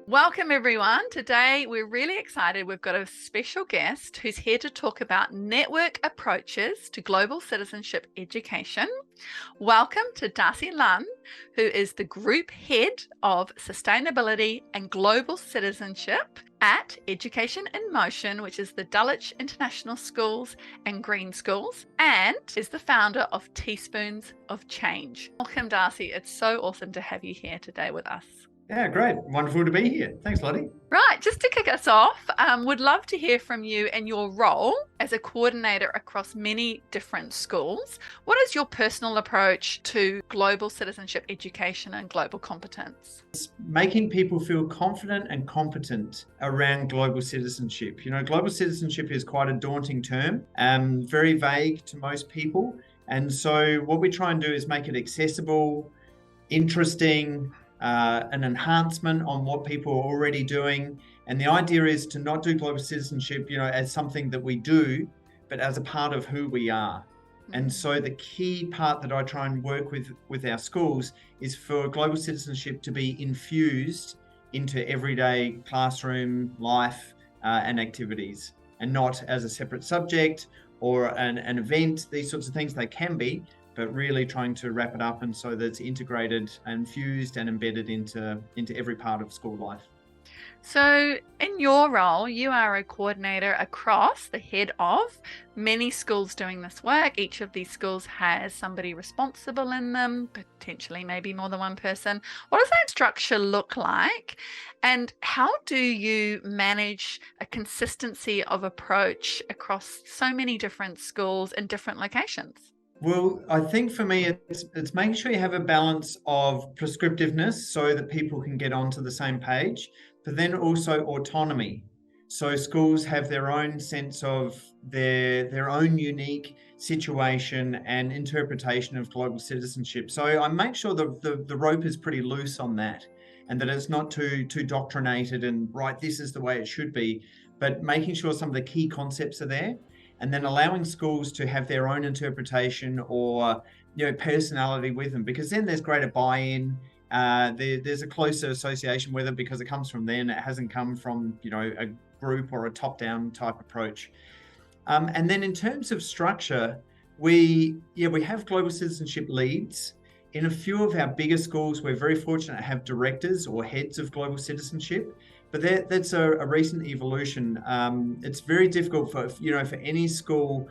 Welcome, everyone. Today, we're really excited. We've got a special guest who's here to talk about network approaches to global citizenship education. Welcome to Darcy Lunn, who is the Group Head of Sustainability and Global Citizenship at Education in Motion, which is the Dulwich International Schools and Green Schools, and is the founder of Teaspoons of Change. Welcome, Darcy. It's so awesome to have you here today with us. Yeah, great. Wonderful to be here. Thanks, Lottie. Right, just to kick us off, would love to hear from you and your role as a coordinator across many different schools. What is your personal approach to global citizenship education and global competence? It's making people feel confident and competent around global citizenship. Global citizenship is quite a daunting term, very vague to most people. And so what we try and do is make it accessible, interesting, an enhancement on what people are already doing. And the idea is to not do global citizenship, as something that we do, but as a part of who we are. And so the key part that I try and work with our schools is for global citizenship to be infused into everyday classroom life and activities, and not as a separate subject or an event. These sorts of things, they can be, but really trying to wrap it up and so that it's integrated and fused and embedded into every part of school life. So in your role, you are a coordinator across the head of many schools doing this work. Each of these schools has somebody responsible in them, potentially maybe more than one person. What does that structure look like? And how do you manage a consistency of approach across so many different schools in different locations? Well, I think for me, it's making sure you have a balance of prescriptiveness so that people can get onto the same page, but then also autonomy. So schools have their own sense of their own unique situation and interpretation of global citizenship. So I make sure the rope is pretty loose on that, and that it's not too doctrinated and right, this is the way it should be, but making sure some of the key concepts are there. And then allowing schools to have their own interpretation or personality with them, because then there's greater buy-in. There's a closer association with it because it comes from them. It hasn't come from a group or a top-down type approach. And then in terms of structure, we have global citizenship leads. In a few of our bigger schools, we're very fortunate to have directors or heads of global citizenship. But that's a recent evolution. It's very difficult for any school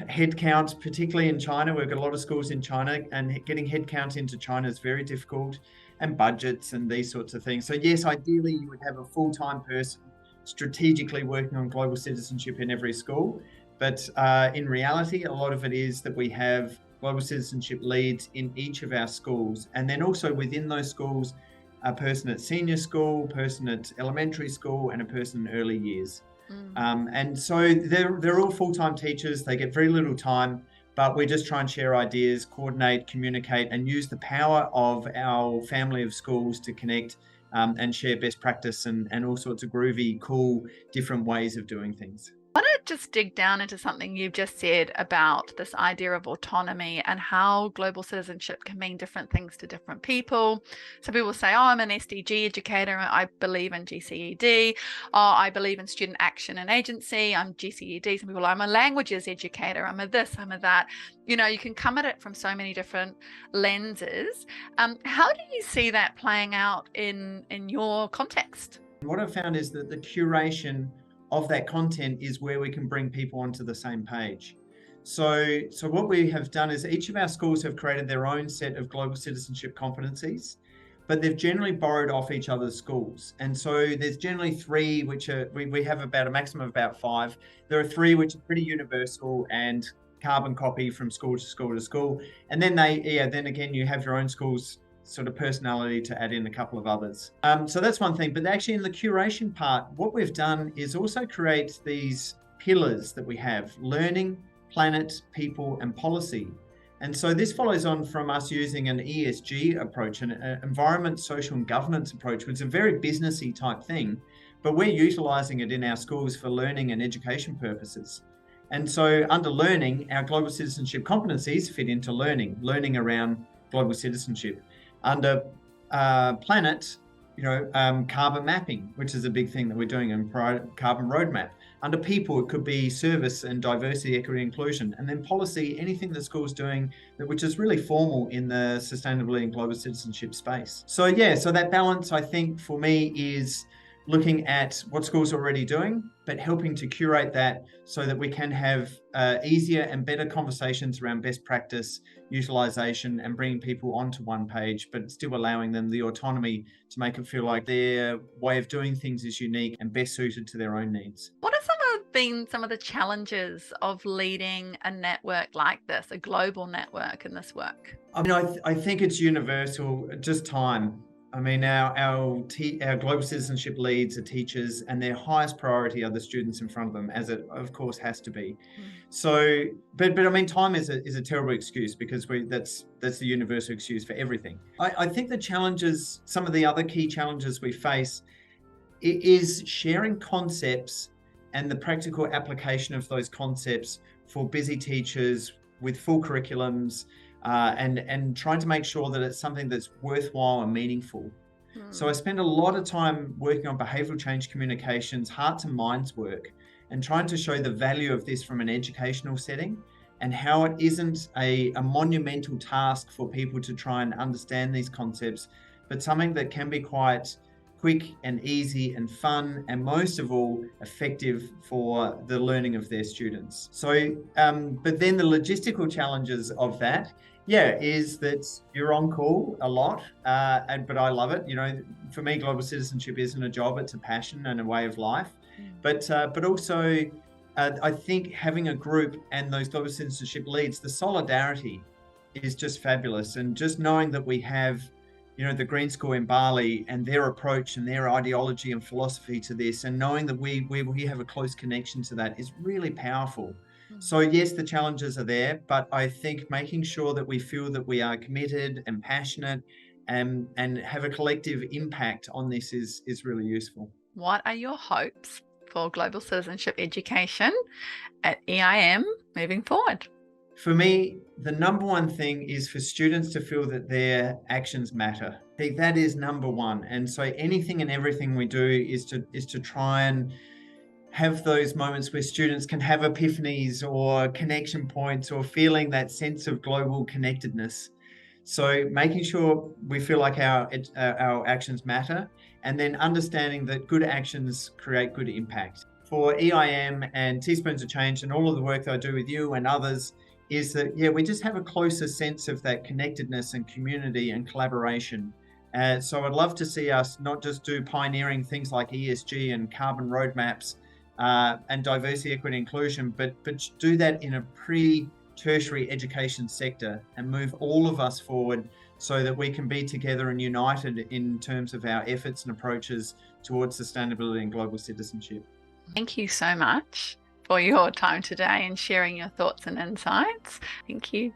headcount, particularly in China. We've got a lot of schools in China, and getting headcount into China is very difficult, and budgets and these sorts of things. So yes, ideally you would have a full-time person strategically working on global citizenship in every school. But in reality, a lot of it is that we have global citizenship leads in each of our schools, and then also within those schools, a person at senior school, person at elementary school, and a person in early years. And so they're all full-time teachers. They get very little time, but we just try and share ideas, coordinate, communicate, and use the power of our family of schools to connect and share best practice and all sorts of groovy, cool, different ways of doing things. I want to just dig down into something you've just said about this idea of autonomy and how global citizenship can mean different things to different people. Some people say, oh, I'm an SDG educator. I believe in GCED. Oh, I believe in student action and agency. I'm GCED. Some people, I'm a languages educator. I'm a this, I'm a that. You can come at it from so many different lenses. How do you see that playing out in your context? What I've found is that the curation of that content is where we can bring people onto the same page. So what we have done is each of our schools have created their own set of global citizenship competencies, but they've generally borrowed off each other's schools. And so there's generally three, which are, we have about a maximum of about 5. There are 3 which are pretty universal and carbon copy from school to school to school. And then then again, you have your own school's sort of personality to add in a couple of others. So that's one thing. But actually in the curation part, what we've done is also create these pillars that we have: learning, planet, people, and policy. And so this follows on from us using an ESG approach, an environment, social, and governance approach, which is a very businessy type thing, but we're utilizing it in our schools for learning and education purposes. And so under learning, our global citizenship competencies fit into learning around global citizenship. Under planet, carbon mapping, which is a big thing that we're doing in carbon roadmap. Under people, it could be service and diversity, equity, inclusion. And then policy, anything that school's doing which is really formal in the sustainability and global citizenship space. So that balance, I think, for me is looking at what schools are already doing, but helping to curate that so that we can have easier and better conversations around best practice, utilisation, and bringing people onto one page, but still allowing them the autonomy to make it feel like their way of doing things is unique and best suited to their own needs. What are some of the challenges of leading a network like this, a global network in this work? I mean, I think it's universal, just time. I mean, our global citizenship leads are teachers, and their highest priority are the students in front of them, as it of course has to be. So, but I mean, time is a terrible excuse, because that's the universal excuse for everything. I think the challenges, some of the other key challenges we face, is sharing concepts and the practical application of those concepts for busy teachers with full curriculums. And trying to make sure that it's something that's worthwhile and meaningful. So I spend a lot of time working on behavioural change communications, hearts and minds work, and trying to show the value of this from an educational setting, and how it isn't a monumental task for people to try and understand these concepts, but something that can be quite quick and easy and fun, and most of all, effective for the learning of their students. So, but then the logistical challenges of that, is that you're on call a lot, but I love it. For me, global citizenship isn't a job; it's a passion and a way of life. But also, I think having a group and those global citizenship leads, the solidarity is just fabulous, and just knowing that we have the Green School in Bali and their approach and their ideology and philosophy to this, and knowing that we have a close connection to that is really powerful. So yes, the challenges are there, but I think making sure that we feel that we are committed and passionate and have a collective impact on this is really useful. What are your hopes for global citizenship education at EIM moving forward? For me, the number one thing is for students to feel that their actions matter. I think that is number one. And so anything and everything we do is to try and have those moments where students can have epiphanies or connection points, or feeling that sense of global connectedness. So making sure we feel like our actions matter, and then understanding that good actions create good impact. For EIM and Teaspoons of Change and all of the work that I do with you and others, is that, we just have a closer sense of that connectedness and community and collaboration. So I'd love to see us not just do pioneering things like ESG and carbon roadmaps and diversity, equity, inclusion, but do that in a pre-tertiary education sector and move all of us forward so that we can be together and united in terms of our efforts and approaches towards sustainability and global citizenship. Thank you so much for your time today and sharing your thoughts and insights. Thank you.